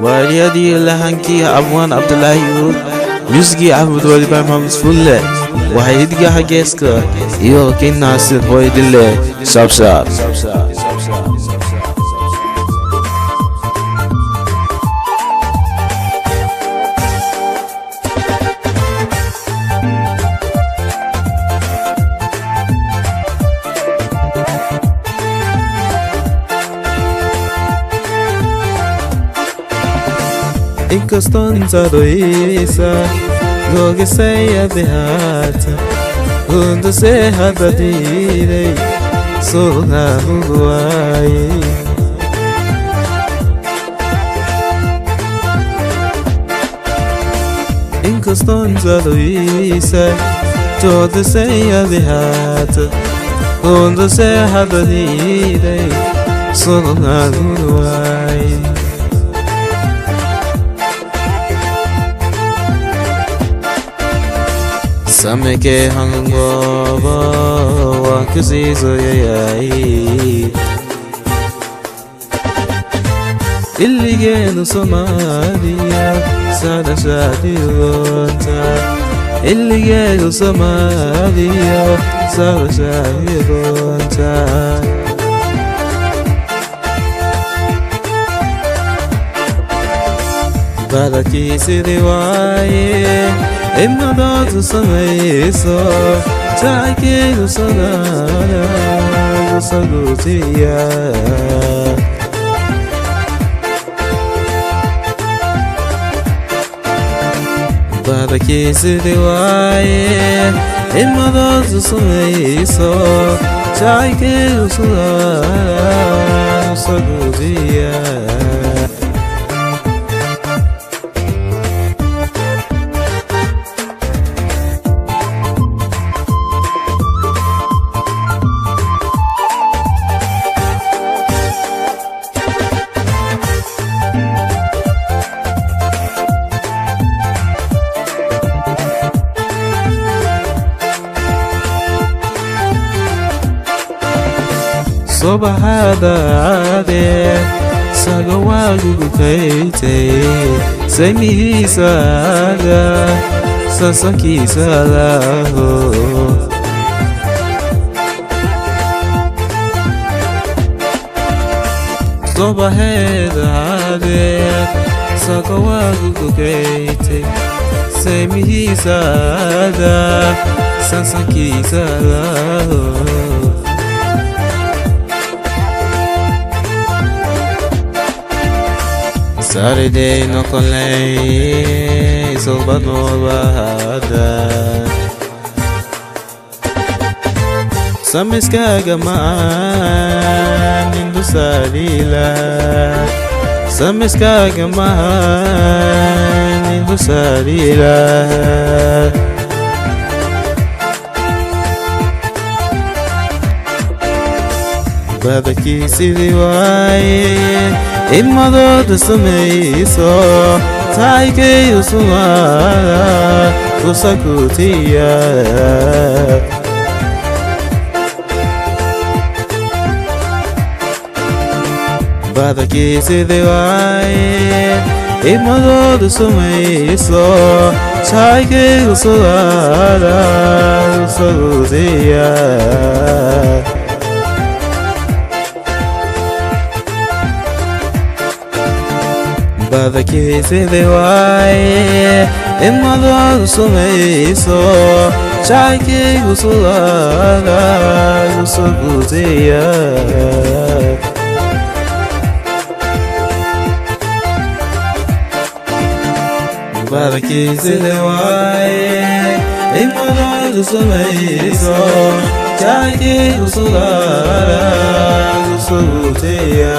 Ereyadii Laxankii Abwaan Cabdillahi Musigi Ahmed wali barnaamij Furinle waxay hidigaha geeska iyo kin Nasir hooydile sabsab Inkaston zadoisa Goge seya behata Undo se hadadire Sola huguai Inkaston zadoisa Todo seya behata Undo se hadadire Sola huguai Sameke hangoba wakuzizo yayai Illigenu Somalia sada shadirota Illigenu Somalia sada shadirota Badaki sidiwaye Imma datu samayso Taakinu sanana Sagootiya Badaki sidiwaye Imma datu samayso Taakinu sanana Sagootiya Sobahadade Sagawagu kaite Semi saga Sasaki salaho Sobahadade Sagawagu kaite Semi saga Sasaki salaho Saturday no kolay soba no bahada Samiska gaman indu salila Samiska gaman indu salila Badaki sidiwaye Imma datu samayso Taike usumara Sagootiya Badaki sidiwaye Imma datu samayso Taike usumara Sagootiya Badaki sidiwaye Imma datu samayso Taike usumara Sagootiya Badaki sidiwaye Imma datu samayso Taike usumara Sagootiya